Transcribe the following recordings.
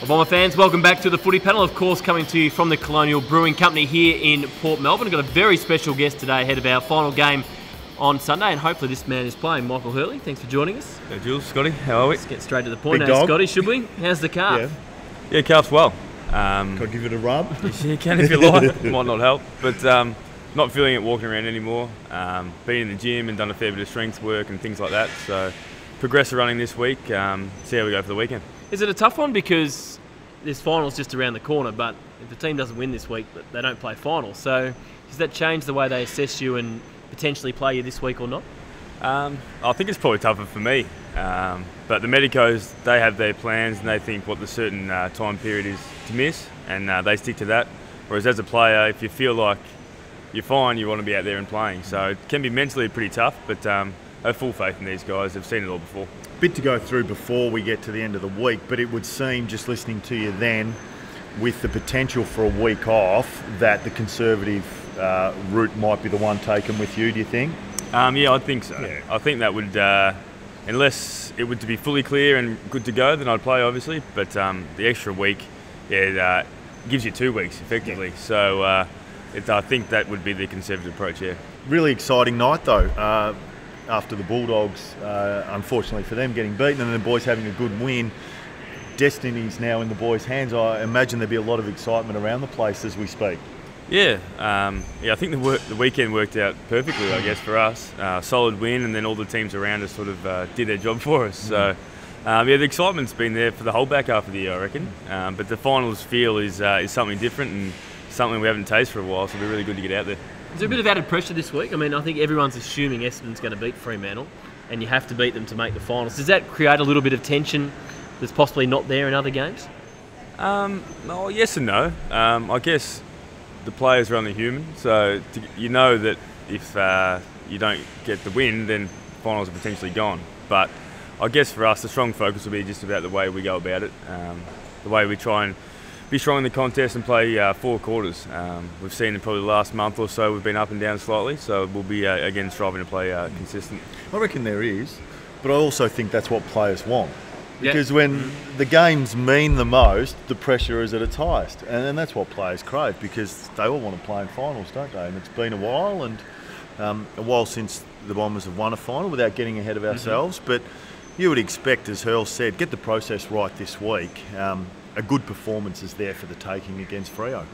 Bomber fans, welcome back to the Footy panel, of course coming to you from the Colonial Brewing Company here in Port Melbourne. We've got a very special guest today ahead of our final game on Sunday, and hopefully this man is playing. Michael Hurley, thanks for joining us. Hey Jules, Scotty, how are we? Let's get straight to the point. Big dog. Scotty, should we? How's the calf? Yeah, calf's well. Can I give it a rub? You can if you like, might not help, but not feeling it walking around anymore. Been in the gym and done a fair bit of strength work and things like that, so progress running this week, see how we go for the weekend. Is it a tough one because this final's just around the corner, but if the team doesn't win this week, they don't play final, so does that change the way they assess you and potentially play you this week or not? I think it's probably tougher for me, but the medicos, they have their plans and they think what the certain time period is to miss, and they stick to that. Whereas as a player, if you feel like you're fine, you want to be out there and playing. So it can be mentally pretty tough, but I have full faith in these guys. They've seen it all before. Bit to go through before we get to the end of the week, but it would seem, just listening to you then, with the potential for a week off, that the conservative route might be the one taken with you, do you think? Yeah, I think so. Yeah. I think that would, unless it would to be fully clear and good to go, then I'd play obviously. But the extra week, yeah, gives you 2 weeks effectively. Yeah. So I think that would be the conservative approach. Yeah. Really exciting night though. After the Bulldogs, unfortunately for them, getting beaten, and the boys having a good win. Destiny's now in the boys' hands. I imagine there'll be a lot of excitement around the place as we speak. Yeah, I think the weekend worked out perfectly, I guess, for us. Solid win, and then all the teams around us sort of did their job for us. So, the excitement's been there for the whole back half of the year, I reckon. But the finals feel is something different and something we haven't tasted for a while, so it'll be really good to get out there. Is there a bit of added pressure this week? I mean, I think everyone's assuming Essendon's going to beat Fremantle, and you have to beat them to make the finals. Does that create a little bit of tension that's possibly not there in other games? Well, yes and no. I guess the players are only human, so you know that if you don't get the win, then finals are potentially gone. But I guess for us, the strong focus will be just about the way we go about it, the way we try and be strong in the contest and play 4 quarters. We've seen in probably the last month or so we've been up and down slightly, so we'll be again striving to play consistent. I reckon there is, but I also think that's what players want. Because when the games mean the most, the pressure is at its highest. And that's what players crave, because they all want to play in finals, don't they? And it's been a while, and a while since the Bombers have won a final without getting ahead of ourselves. But you would expect, as Hurl said, get the process right this week. A good performance is there for the taking against Freo.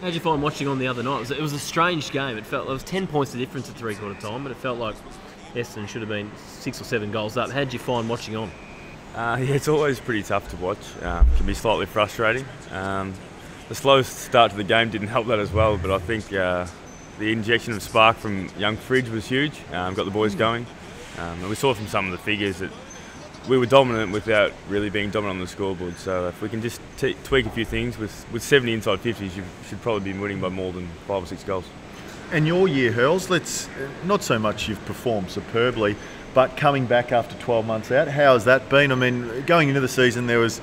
How did you find watching on the other night? It was a strange game. It was 10 points of difference at three-quarter time, but it felt like Essendon should have been 6 or 7 goals up. How did you find watching on? Yeah, it's always pretty tough to watch. Can be slightly frustrating. The slow start to the game didn't help that as well, but I think the injection of spark from young Fridge was huge. Got the boys going. And we saw from some of the figures that we were dominant without really being dominant on the scoreboard. So if we can just tweak a few things, with 70 inside 50s, you should probably be winning by more than 5 or 6 goals. And your year, Hurls, not so much you've performed superbly, but coming back after 12 months out, how has that been? I mean, going into the season, there was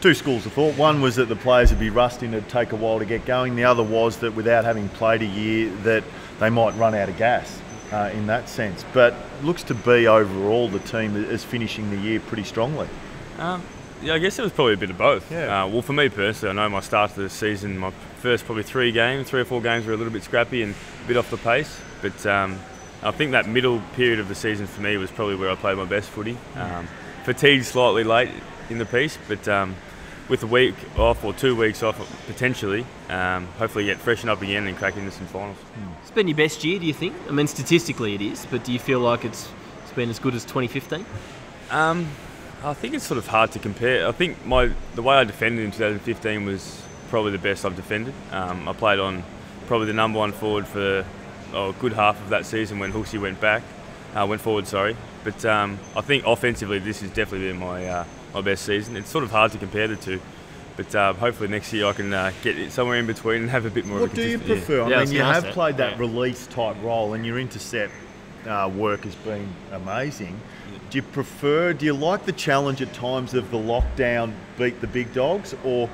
2 schools of thought. One was that the players would be rusting, it'd take a while to get going. The other was that without having played a year, that they might run out of gas in that sense. But looks to be overall the team is finishing the year pretty strongly. Yeah, I guess it was probably a bit of both. Yeah. Well, for me personally, I know my start to the season, my first probably 3 or 4 games were a little bit scrappy and a bit off the pace. But I think that middle period of the season for me was probably where I played my best footy. Fatigued slightly late in the piece, but with a week off or 2 weeks off potentially, hopefully get freshened up again and crack into some finals. It's been your best year, do you think? I mean, statistically it is, but do you feel like it's been as good as 2015? I think it's sort of hard to compare. I think the way I defended in 2015 was probably the best I've defended. I played on probably the number 1 forward for a good half of that season when Hooksy went forward. But I think offensively this has definitely been my best season. It's sort of hard to compare the two, but hopefully next year I can get it somewhere in between and have a bit more. What do you prefer? I mean, you have played that release type role, and your intercept work has been amazing. Do you like the challenge at times of the lockdown, beat the big dogs, or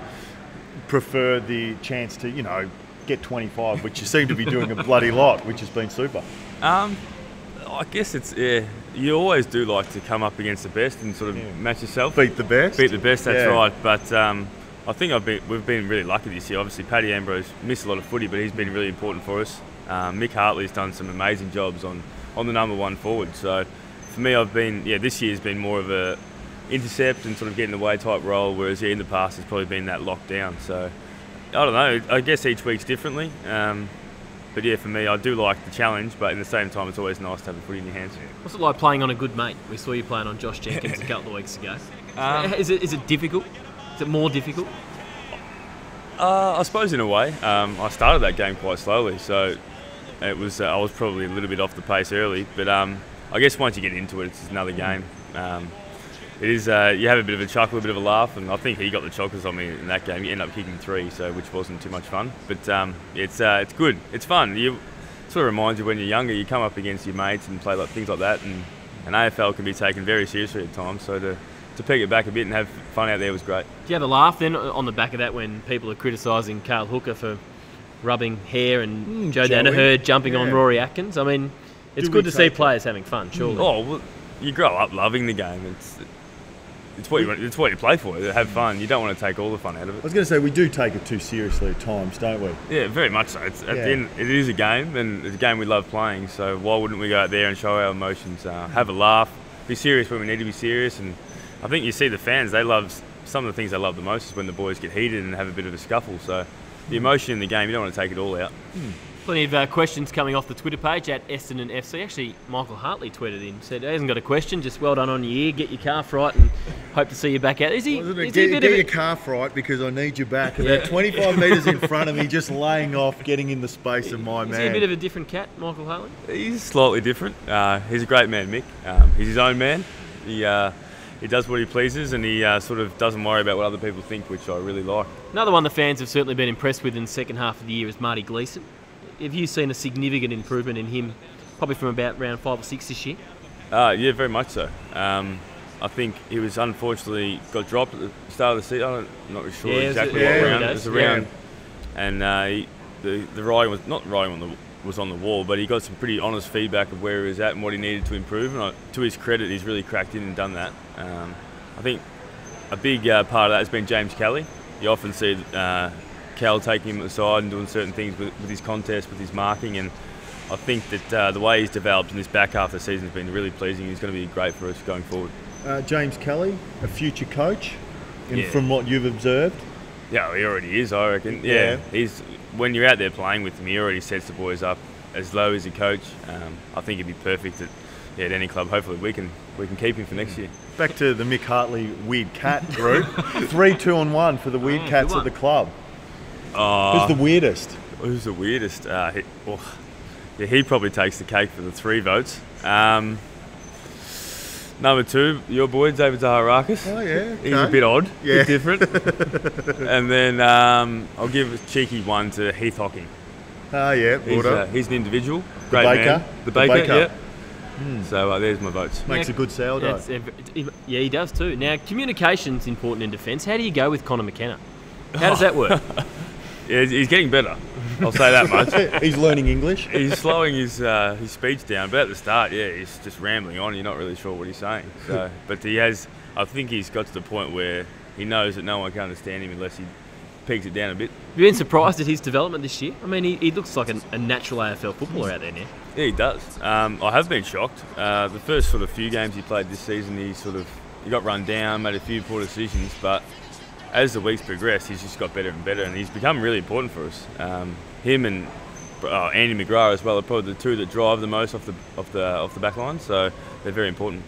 prefer the chance to, get 25, which you seem to be doing a bloody lot, which has been super? I guess it's you always do like to come up against the best and sort of match yourself. Beat the best. Beat the best, that's right. But I think we've been really lucky this year. Obviously, Paddy Ambrose missed a lot of footy, but he's been really important for us. Mick Hartley's done some amazing jobs on the number one forward. So for me, this year's been more of a intercept and sort of get in the way type role, whereas in the past it's probably been that lockdown. So I don't know. I guess each week's differently. But yeah, for me, I do like the challenge, but at the same time, it's always nice to have the footy in your hands. What's it like playing on a good mate? We saw you playing on Josh Jenkins a couple of weeks ago. Is it difficult? Is it more difficult? I suppose in a way. I started that game quite slowly, so it was. I was probably a little bit off the pace early, but I guess once you get into it, it's another game. It is. You have a bit of a chuckle, a bit of a laugh, and I think he got the chocolates on me in that game. You end up kicking 3, which wasn't too much fun. But it's good. It's fun. It sort of reminds you when you're younger, you come up against your mates and play things like that, and AFL can be taken very seriously at times. So to peg it back a bit and have fun out there was great. Do you have a laugh then on the back of that when people are criticising Carl Hooker for rubbing hair and Joe Danaher jumping on Rory Atkins? I mean, it's good to see players having fun, surely. Oh, well, you grow up loving the game. It's what you play for. Have fun. You don't want to take all the fun out of it. I was going to say, we do take it too seriously at times, don't we? Yeah, very much so. At the end, it is a game, and it's a game we love playing. So why wouldn't we go out there and show our emotions, have a laugh, be serious when we need to be serious? And I think you see the fans, they love some of the things they love the most is when the boys get heated and have a bit of a scuffle. So the emotion in the game, you don't want to take it all out. Plenty of questions coming off the Twitter page at Essendon FC. Actually, Michael Hartley tweeted in, said he hasn't got a question, just well done on your year, get your calf right and hope to see you back out. Is he get your calf right because I need you back. About 25 metres in front of me, just laying off, getting in the space of my man. Is he a bit of a different cat, Michael Hartley? He's slightly different. He's a great man, Mick. He's his own man. He does what he pleases, and he sort of doesn't worry about what other people think, which I really like. Another one the fans have certainly been impressed with in the second half of the year is Marty Gleeson. Have you seen a significant improvement in him, probably from about round 5 or 6 this year? Yeah, very much so. I think he was unfortunately got dropped at the start of the season. I'm not really sure exactly what round. It was around, and the writing was not writing was on the wall, but he got some pretty honest feedback of where he was at and what he needed to improve. And to his credit, he's really cracked in and done that. I think a big part of that has been James Kelly. You often see Cal taking him aside and doing certain things with his contest, with his marking, and I think that the way he's developed in this back half of the season has been really pleasing. He's going to be great for us going forward. James Kelly, a future coach, from what you've observed? Yeah, he already is, I reckon. Yeah, when you're out there playing with him, he already sets the boys up as low as a coach. I think he'd be perfect at any club. Hopefully we can keep him for next year. Back to the Mick Hartley Weird Cat group. 3, 2 and 1 for the Weird Cats at the club. Who's the weirdest? Who's the weirdest? He probably takes the cake for the 3 votes. Number 2, your boy, David Zaharakis. Oh, yeah. Okay. He's a bit odd, a bit different. And then I'll give a cheeky one to Heath Hocking. Oh, yeah. He's an individual. Great man. The baker, yeah. So there's my votes. Makes a good sourdough. Yeah, he does too. Now, communication's important in defence. How do you go with Connor McKenna? How does that work? Yeah, he's getting better. I'll say that much. He's learning English. He's slowing his speech down, but at the start, he's just rambling on. You're not really sure what he's saying. So, but I think he's got to the point where he knows that no one can understand him unless he pegs it down a bit. Have you been surprised at his development this year? I mean, he looks like a natural AFL footballer out there now. Yeah, he does. I have been shocked. The first sort of few games he played this season, he got run down, made a few poor decisions, but as the weeks progressed, he's just got better and better, and he's become really important for us. Him and Andy McGrath as well are probably the 2 that drive the most off the back line, so they're very important.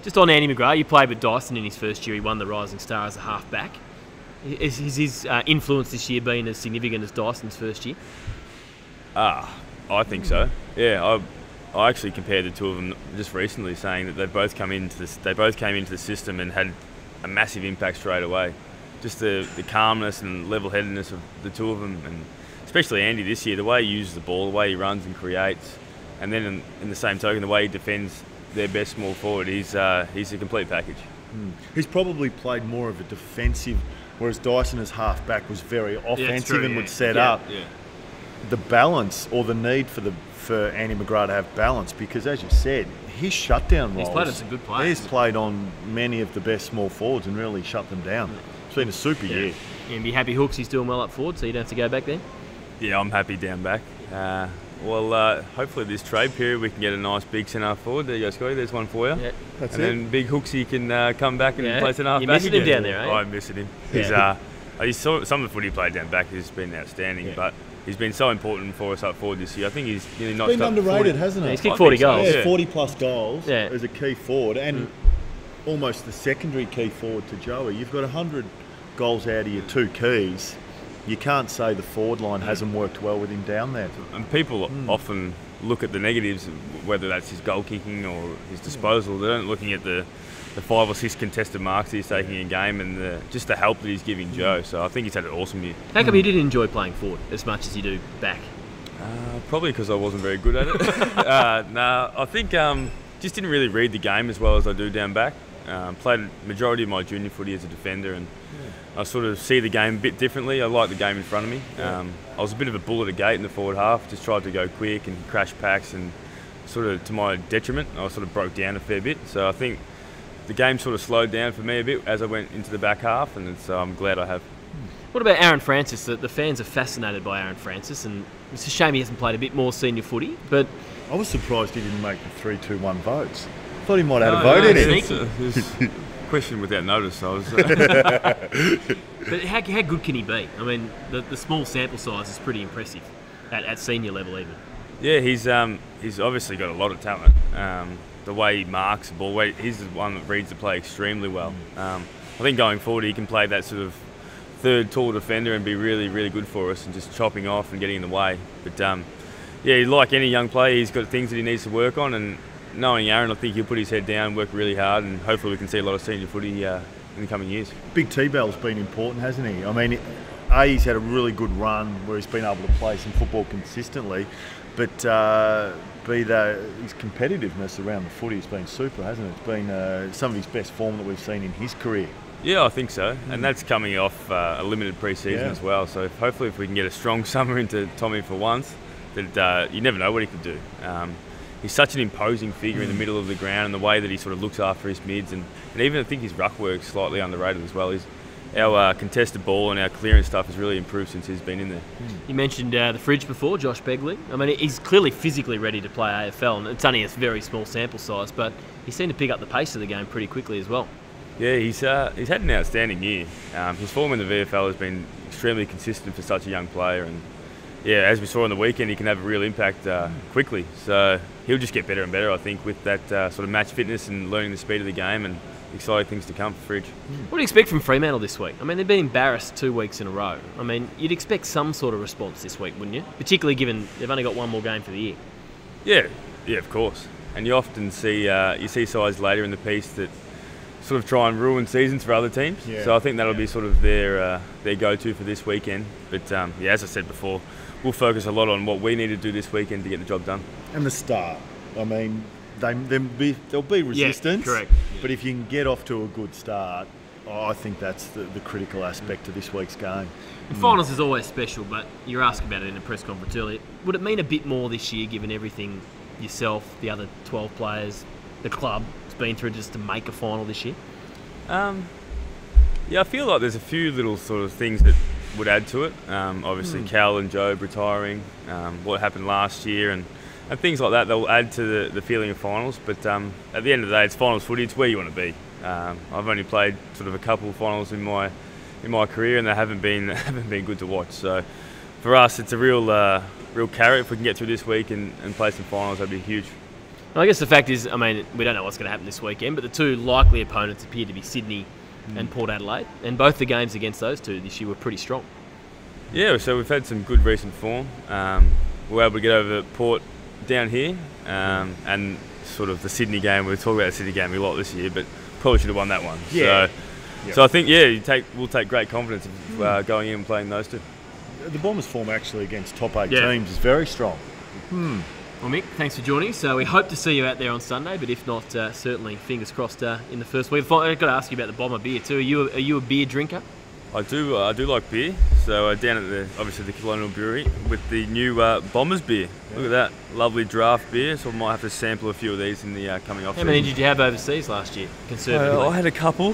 Just on Andy McGrath, you played with Dyson in his first year. He won the Rising Star as a half-back. Is his influence this year been as significant as Dyson's first year? I think so. Yeah, I actually compared the 2 of them just recently, saying that they both came into the system and had a massive impact straight away. Just the calmness and level-headedness of the 2 of them, and especially Andy this year, the way he uses the ball, the way he runs and creates, and then in the same token, the way he defends their best small forward, he's a complete package. He's probably played more of a defensive, whereas Dyson as half-back was very offensive and would set up. the balance or the need for Andy McGrath to have balance, because as you said, his shutdown roles. He's played on some good players. He's played on many of the best small forwards and really shut them down. It's been a super year. And be happy Hooks, he's doing well up forward, so you don't have to go back there. Yeah, I'm happy down back. Hopefully this trade period we can get a nice big centre forward. There you go, Scotty. There's one for you. Yeah, that's and then Big Hooksy can come back and play centre half You're back missing again. him down there, eh? I'm missing him. Yeah. He's some of the footy he played down back has been outstanding, but he's been so important for us up forward this year. I think he's nearly not been underrated, hasn't he? He's kicked 40 goals. Yeah, 40 plus goals Yeah. as a key forward, and almost the secondary key forward to Joey. You've got 100 goals out of your two keys. You can't say the forward line hasn't worked well with him down there. And people often look at the negatives, whether that's his goal kicking or his disposal. They don't looking at the 5 or 6 contested marks that he's taking in game and just the help that he's giving Joe. So I think he's had an awesome year. How come you didn't enjoy playing forward as much as you do back? Probably because I wasn't very good at it. I think just didn't really read the game as well as I do down back. Played majority of my junior footy as a defender, and I sort of see the game a bit differently. I like the game in front of me. I was a bit of a bull at a gate in the forward half, just tried to go quick and crash packs, and sort of to my detriment, I sort of broke down a fair bit. So I think the game sort of slowed down for me a bit as I went into the back half, and so I'm glad I have. What about Aaron Francis? The fans are fascinated by Aaron Francis, and it's a shame he hasn't played a bit more senior footy. But I was surprised he didn't make the 3-2-1 votes. Thought he might have had a vote in it. It's a question without notice. I was. But how good can he be? I mean, the small sample size is pretty impressive at senior level even. Yeah, he's obviously got a lot of talent. The way he marks the ball, he's the one that reads the play extremely well. I think going forward he can play that sort of third tall defender and be really, really good for us and just chopping off and getting in the way. But yeah, like any young player, he's got things that he needs to work on, and knowing Aaron, I think he'll put his head down, work really hard, and hopefully we can see a lot of senior footy in the coming years. Big T-Bell's been important, hasn't he? I mean, he's had a really good run where he's been able to play some football consistently, but his competitiveness around the footy has been super, hasn't it? It's been some of his best form that we've seen in his career. Yeah, I think so, and that's coming off a limited pre-season as well, so hopefully if we can get a strong summer into Tommy for once, that you never know what he could do. He's such an imposing figure in the middle of the ground, and the way that he sort of looks after his mids, and even I think his ruck work's slightly underrated as well. Our contested ball and our clearance stuff has really improved since he's been in there. You mentioned the fridge before, Josh Begley. I mean, he's clearly physically ready to play AFL, and it's only a very small sample size, but he seemed to pick up the pace of the game pretty quickly as well. Yeah, he's had an outstanding year. His form in the VFL has been extremely consistent for such a young player, and yeah, as we saw on the weekend, he can have a real impact quickly. So he'll just get better and better, I think, with that sort of match fitness and learning the speed of the game, and exciting things to come for Fridge. What do you expect from Fremantle this week? I mean, they've been embarrassed 2 weeks in a row. I mean, you'd expect some sort of response this week, wouldn't you? Particularly given they've only got one more game for the year. Yeah, of course. And you often see sides later in the piece that sort of try and ruin seasons for other teams. Yeah. So I think that'll be sort of their go-to for this weekend. But yeah, as I said before, we'll focus a lot on what we need to do this weekend to get the job done. And the start. I mean, there'll be resistance. Yeah, correct. But if you can get off to a good start, I think that's the critical aspect of this week's game. And finals is always special, but you were asked about it in a press conference earlier. Would it mean a bit more this year, given everything yourself, the other 12 players, the club has been through just to make a final this year? Yeah, I feel like there's a few little sort of things that would add to it. Obviously, Cal and Job retiring, what happened last year, and things like that. They'll add to the feeling of finals. But at the end of the day, it's finals footy. It's where you want to be. I've only played sort of a couple of finals in my career, and they haven't been good to watch. So for us, it's a real carrot. If we can get through this week and play some finals, that'd be huge. Well, I guess the fact is, I mean, we don't know what's going to happen this weekend, but the two likely opponents appear to be Sydney and Port Adelaide, and both the games against those two this year were pretty strong. Yeah, so we've had some good recent form. We were able to get over Port down here, and sort of the Sydney game. We'll talk about the Sydney game a lot this year, but probably should have won that one. Yeah. So I think we'll take great confidence of going in and playing those two. The Bombers' form actually against top 8 teams is very strong. Well, Mick, thanks for joining us. We hope to see you out there on Sunday, but if not, certainly fingers crossed in the first week. I've got to ask you about the Bomber beer too. Are you a beer drinker? I do like beer. So down at obviously the Colonial Brewery with the new Bombers beer. Look at that, lovely draft beer. So I might have to sample a few of these in the coming off. How many did you have overseas last year? Conservatively, I had a couple,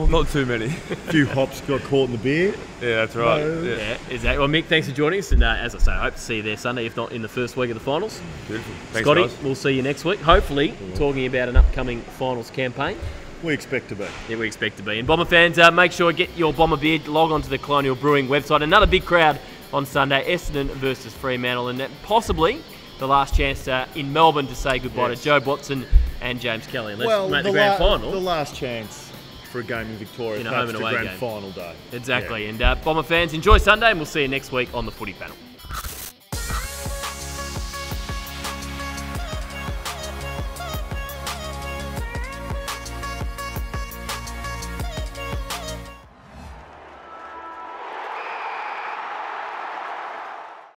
not too many. A few hops got caught in the beer. Yeah, that's right. Yeah, exactly. Well, Mick, thanks for joining us, and as I say, I hope to see you there Sunday, if not in the first week of the finals. Beautiful. Thanks, Scotty, guys. we'll see you next week. Hopefully, talking about an upcoming finals campaign. We expect to be. Yeah, we expect to be. And Bomber fans, make sure to get your Bomber beer. Log on to the Colonial Brewing website. Another big crowd on Sunday, Essendon versus Fremantle, and possibly the last chance in Melbourne to say goodbye to Joe Watson and James Kelly. Unless we make the grand final. The last chance for a game in Victoria. In a home and away grand game. final day. Exactly. Yeah. And Bomber fans, enjoy Sunday, and we'll see you next week on the Footy Panel.